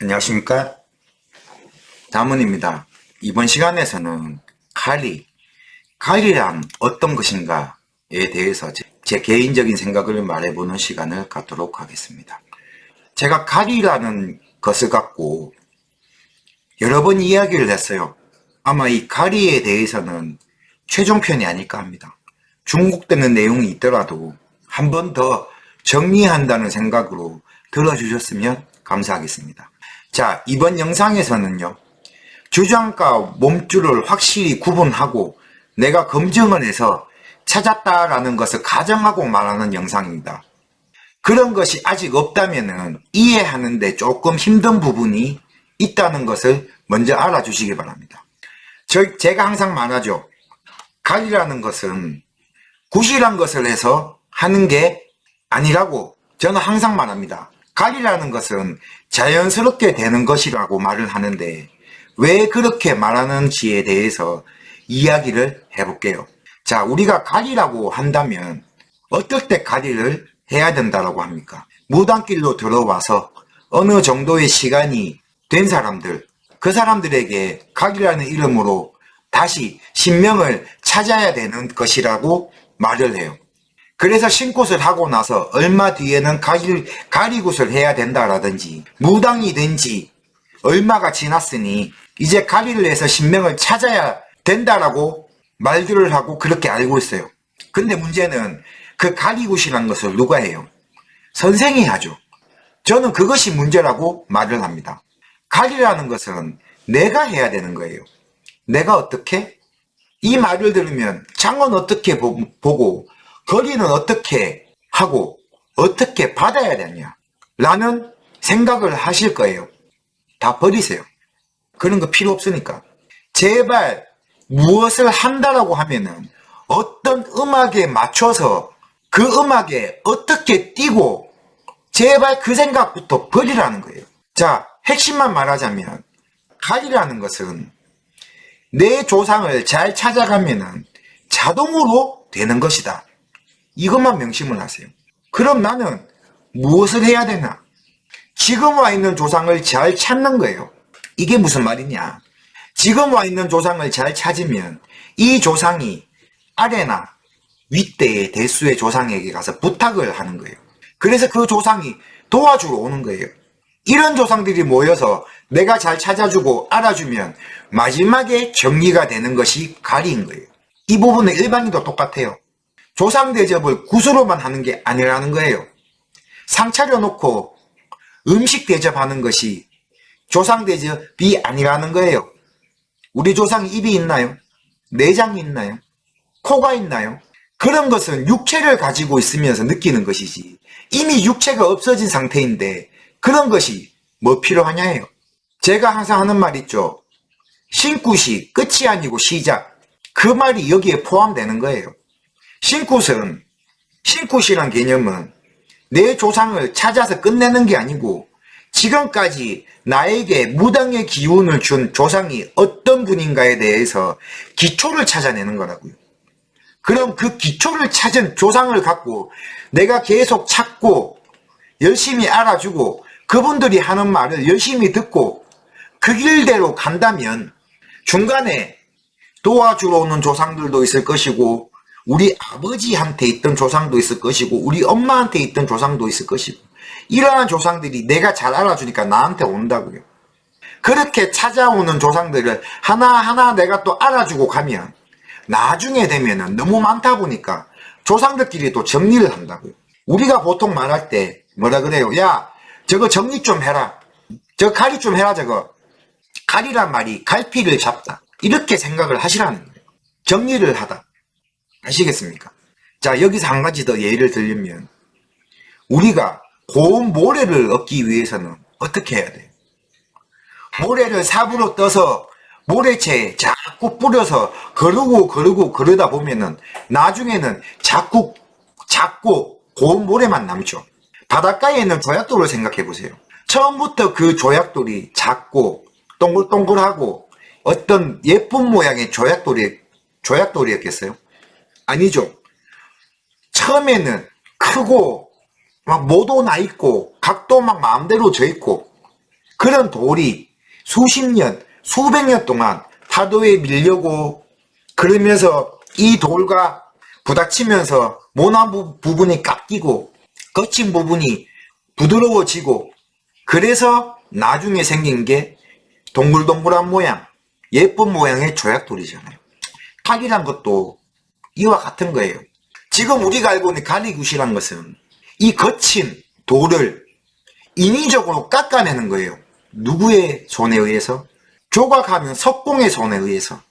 안녕하십니까? 담은입니다. 이번 시간에서는 가리란 어떤 것인가에 대해서 제 개인적인 생각을 말해보는 시간을 갖도록 하겠습니다. 제가 가리라는 것을 갖고 여러 번 이야기를 했어요. 아마 이 가리에 대해서는 최종편이 아닐까 합니다. 중복되는 내용이 있더라도 한 번 더 정리한다는 생각으로 들어주셨으면 감사하겠습니다. 자, 이번 영상에서는요, 주장과 몸줄을 확실히 구분하고 내가 검증을 해서 찾았다라는 것을 가정하고 말하는 영상입니다. 그런 것이 아직 없다면 이해하는데 조금 힘든 부분이 있다는 것을 먼저 알아주시기 바랍니다. 제가 항상 말하죠. 가리라는 것은 굿이란 것을 해서 하는 게 아니라고 저는 항상 말합니다. 가리라는 것은 자연스럽게 되는 것이라고 말을 하는데 왜 그렇게 말하는지에 대해서 이야기를 해볼게요. 자, 우리가 가리라고 한다면 어떨 때 가리를 해야 된다고 합니까? 무당길로 들어와서 어느 정도의 시간이 된 사람들, 그 사람들에게 가리라는 이름으로 다시 신명을 찾아야 되는 것이라고 말을 해요. 그래서 신굿을 하고 나서 얼마 뒤에는 가리굿을 해야 된다라든지, 무당이 된 지 얼마가 지났으니 이제 가리를 해서 신명을 찾아야 된다라고 말들을 하고 그렇게 알고 있어요. 근데 문제는 그 가리굿이라는 것을 누가 해요? 선생이 하죠. 저는 그것이 문제라고 말을 합니다. 가리라는 것은 내가 해야 되는 거예요. 내가 어떻게? 이 말을 들으면 장은 어떻게 보고 거리는 어떻게 하고 어떻게 받아야 되냐 라는 생각을 하실 거예요. 다 버리세요. 그런 거 필요 없으니까. 제발 무엇을 한다라고 하면은 어떤 음악에 맞춰서 그 음악에 어떻게 뛰고 제발 그 생각부터 버리라는 거예요. 자, 핵심만 말하자면 가리라는 것은 내 조상을 잘 찾아가면은 자동으로 되는 것이다. 이것만 명심을 하세요. 그럼 나는 무엇을 해야 되나? 지금 와 있는 조상을 잘 찾는 거예요. 이게 무슨 말이냐? 지금 와 있는 조상을 잘 찾으면 이 조상이 아래나 윗대의 대수의 조상에게 가서 부탁을 하는 거예요. 그래서 그 조상이 도와주러 오는 거예요. 이런 조상들이 모여서 내가 잘 찾아주고 알아주면 마지막에 정리가 되는 것이 가리인 거예요. 이 부분은 일반인도 똑같아요. 조상 대접을 굿으로만 하는 게 아니라는 거예요. 상 차려놓고 음식 대접하는 것이 조상 대접이 아니라는 거예요. 우리 조상이 입이 있나요? 내장이 있나요? 코가 있나요? 그런 것은 육체를 가지고 있으면서 느끼는 것이지 이미 육체가 없어진 상태인데 그런 것이 뭐 필요하냐예요. 제가 항상 하는 말 있죠. 신굿이 끝이 아니고 시작. 그 말이 여기에 포함되는 거예요. 신굿이란 개념은 내 조상을 찾아서 끝내는 게 아니고 지금까지 나에게 무당의 기운을 준 조상이 어떤 분인가에 대해서 기초를 찾아내는 거라고요. 그럼 그 기초를 찾은 조상을 갖고 내가 계속 찾고 열심히 알아주고 그분들이 하는 말을 열심히 듣고 그 길대로 간다면 중간에 도와주러 오는 조상들도 있을 것이고 우리 아버지한테 있던 조상도 있을 것이고 우리 엄마한테 있던 조상도 있을 것이고 이러한 조상들이 내가 잘 알아주니까 나한테 온다고요. 그렇게 찾아오는 조상들을 하나하나 내가 또 알아주고 가면 나중에 되면은 너무 많다 보니까 조상들끼리 또 정리를 한다고요. 우리가 보통 말할 때 뭐라 그래요? 야, 저거 정리 좀 해라. 저거 가리 좀 해라 저거. 가리란 말이 갈피를 잡다. 이렇게 생각을 하시라는 거예요. 정리를 하다. 아시겠습니까? 자, 여기서 한 가지 더 예를 들면 우리가 고운 모래를 얻기 위해서는 어떻게 해야 돼요? 모래를 삽으로 떠서 모래채에 자꾸 뿌려서 거르고 그러다 보면은 나중에는 자꾸 작고 고운 모래만 남죠. 바닷가에 있는 조약돌을 생각해 보세요. 처음부터 그 조약돌이 작고 동글동글하고 어떤 예쁜 모양의 조약돌이었겠어요? 아니죠. 처음에는 크고 막 모도 나 있고 각도 막 마음대로 져 있고 그런 돌이 수십 년, 수백 년 동안 파도에 밀려고 그러면서 이 돌과 부닥치면서 모나무 부분이 깎이고 거친 부분이 부드러워지고 그래서 나중에 생긴 게 동글동글한 모양, 예쁜 모양의 조약돌이잖아요. 칼이란 것도 이와 같은 거예요. 지금 우리가 알고 있는 가리굿이란 것은 이 거친 돌을 인위적으로 깎아내는 거예요. 누구의 손에 의해서? 조각하면 석공의 손에 의해서.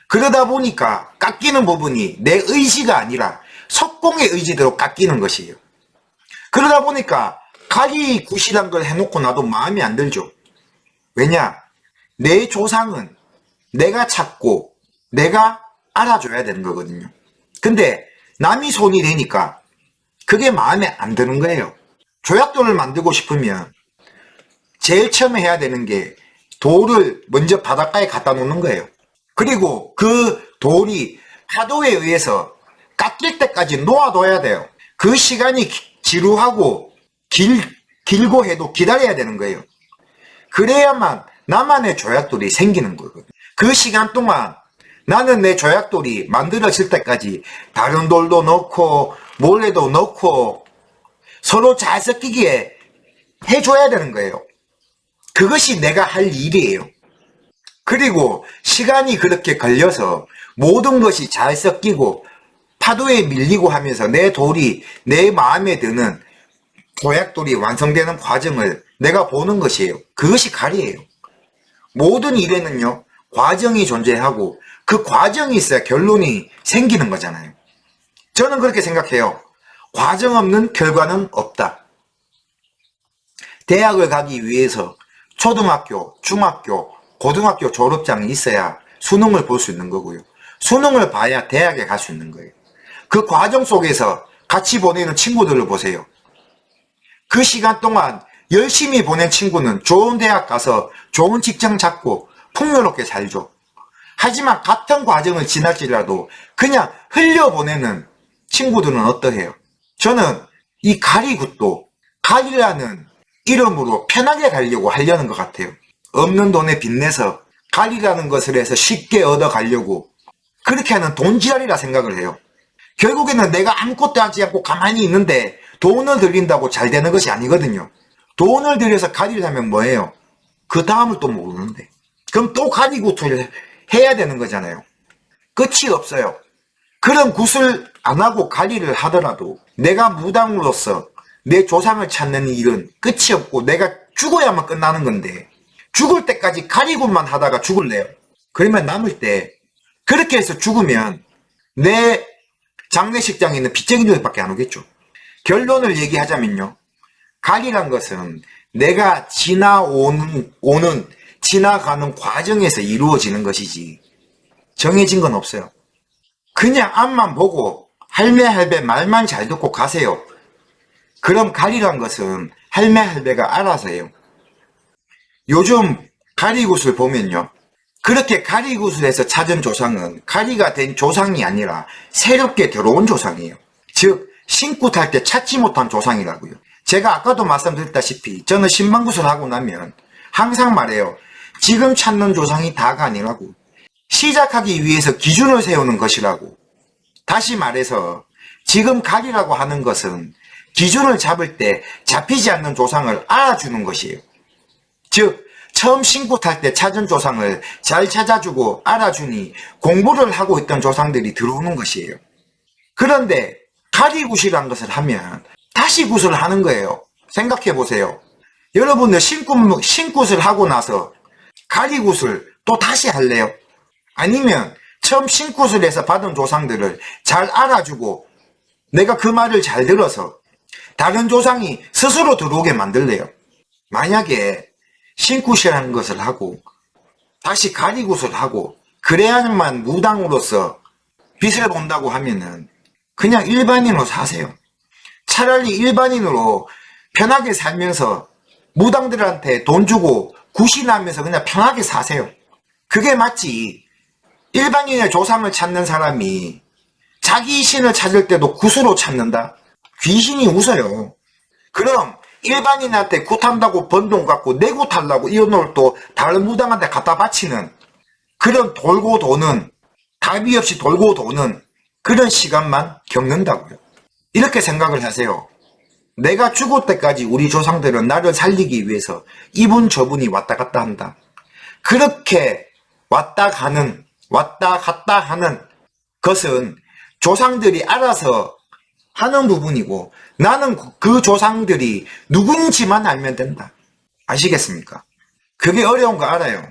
그러다 보니까 깎이는 부분이 내 의지가 아니라 석공의 의지대로 깎이는 것이에요. 그러다 보니까 가리굿이란 걸 해놓고 나도 마음에 안 들죠. 왜냐? 내 조상은 내가 찾고 내가 알아줘야 되는 거거든요. 근데 남이 손이 되니까 그게 마음에 안 드는 거예요. 조약돌을 만들고 싶으면 제일 처음에 해야 되는 게 돌을 먼저 바닷가에 갖다 놓는 거예요. 그리고 그 돌이 파도에 의해서 깎일 때까지 놓아둬야 돼요. 그 시간이 지루하고 길고 해도 기다려야 되는 거예요. 그래야만 나만의 조약돌이 생기는 거거든요. 그 시간 동안 나는 내 조약돌이 만들어질 때까지 다른 돌도 넣고 몰래도 넣고 서로 잘 섞이게 해줘야 되는 거예요. 그것이 내가 할 일이에요. 그리고 시간이 그렇게 걸려서 모든 것이 잘 섞이고 파도에 밀리고 하면서 내 돌이 내 마음에 드는 조약돌이 완성되는 과정을 내가 보는 것이에요. 그것이 가리예요. 모든 일에는요, 과정이 존재하고 그 과정이 있어야 결론이 생기는 거잖아요. 저는 그렇게 생각해요. 과정 없는 결과는 없다. 대학을 가기 위해서 초등학교, 중학교, 고등학교 졸업장이 있어야 수능을 볼 수 있는 거고요. 수능을 봐야 대학에 갈 수 있는 거예요. 그 과정 속에서 같이 보내는 친구들을 보세요. 그 시간 동안 열심히 보낸 친구는 좋은 대학 가서 좋은 직장 잡고 풍요롭게 살죠. 하지만 같은 과정을 지날지라도 그냥 흘려보내는 친구들은 어떠해요? 저는 이 가리굿도 가리라는 이름으로 편하게 가려고 하려는 것 같아요. 없는 돈에 빚내서 가리라는 것을 해서 쉽게 얻어가려고 그렇게 하는 돈지랄이라 생각을 해요. 결국에는 내가 아무것도 하지 않고 가만히 있는데 돈을 들인다고 잘 되는 것이 아니거든요. 돈을 들여서 가리를 하면 뭐예요? 그 다음을 또 모르는데. 그럼 또 가리굿을 해야 되는 거잖아요. 끝이 없어요. 그런 굿을 안 하고 가리를 하더라도 내가 무당으로서 내 조상을 찾는 일은 끝이 없고 내가 죽어야만 끝나는 건데 죽을 때까지 가리굿만 하다가 죽을래요. 그러면 남을 때 그렇게 해서 죽으면 내 장례식장에 있는 빚쟁이들밖에 안 오겠죠. 결론을 얘기하자면요. 가리란 것은 내가 지나가는 과정에서 이루어지는 것이지 정해진 건 없어요. 그냥 앞만 보고 할매할배 말만 잘 듣고 가세요. 그럼 가리란 것은 할매할배가 알아서 해요. 요즘 가리굿을 보면요. 그렇게 가리굿을 해서 찾은 조상은 가리가 된 조상이 아니라 새롭게 들어온 조상이에요. 즉 신굿 할 때 찾지 못한 조상이라고요. 제가 아까도 말씀드렸다시피 저는 신방굿을 하고 나면 항상 말해요. 지금 찾는 조상이 다가 아니라고. 시작하기 위해서 기준을 세우는 것이라고. 다시 말해서 지금 가리라고 하는 것은 기준을 잡을 때 잡히지 않는 조상을 알아주는 것이에요. 즉 처음 신굿할 때 찾은 조상을 잘 찾아주고 알아주니 공부를 하고 있던 조상들이 들어오는 것이에요. 그런데 가리굿이란 것을 하면 다시 굿을 하는 거예요. 생각해 보세요. 여러분들 신굿을 하고 나서 가리굿을 또 다시 할래요? 아니면 처음 신굿을 해서 받은 조상들을 잘 알아주고 내가 그 말을 잘 들어서 다른 조상이 스스로 들어오게 만들래요? 만약에 신굿이라는 것을 하고 다시 가리굿을 하고 그래야만 무당으로서 빛을 본다고 하면은 그냥 일반인으로 사세요. 차라리 일반인으로 편하게 살면서 무당들한테 돈 주고 굿이나면서 그냥 편하게 사세요. 그게 맞지. 일반인의 조상을 찾는 사람이 자기 신을 찾을 때도 굿으로 찾는다? 귀신이 웃어요. 그럼 일반인한테 굿한다고 번 돈 갖고 내 굿하려고 이 돈을 또 다른 무당한테 갖다 바치는 그런 돌고 도는, 답이 없이 돌고 도는 그런 시간만 겪는다고요. 이렇게 생각을 하세요. 내가 죽을 때까지 우리 조상들은 나를 살리기 위해서 이분 저분이 왔다 갔다 한다. 그렇게 왔다 갔다 하는 것은 조상들이 알아서 하는 부분이고, 나는 그 조상들이 누군지만 알면 된다. 아시겠습니까? 그게 어려운 거 알아요.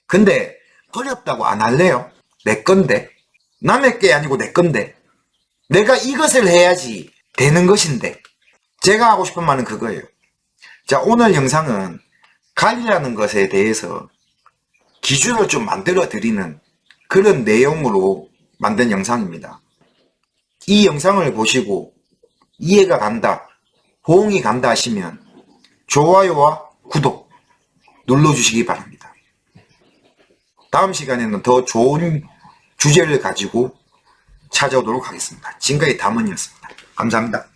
근데 어렵다고 안 할래요? 내 건데. 남의 게 아니고 내 건데. 내가 이것을 해야지 되는 것인데. 제가 하고 싶은 말은 그거예요. 자, 오늘 영상은 갈이라는 것에 대해서 기준을 좀 만들어 드리는 그런 내용으로 만든 영상입니다. 이 영상을 보시고 이해가 간다, 호응이 간다 하시면 좋아요와 구독 눌러주시기 바랍니다. 다음 시간에는 더 좋은 주제를 가지고 찾아오도록 하겠습니다. 지금까지 담은이었습니다. 감사합니다.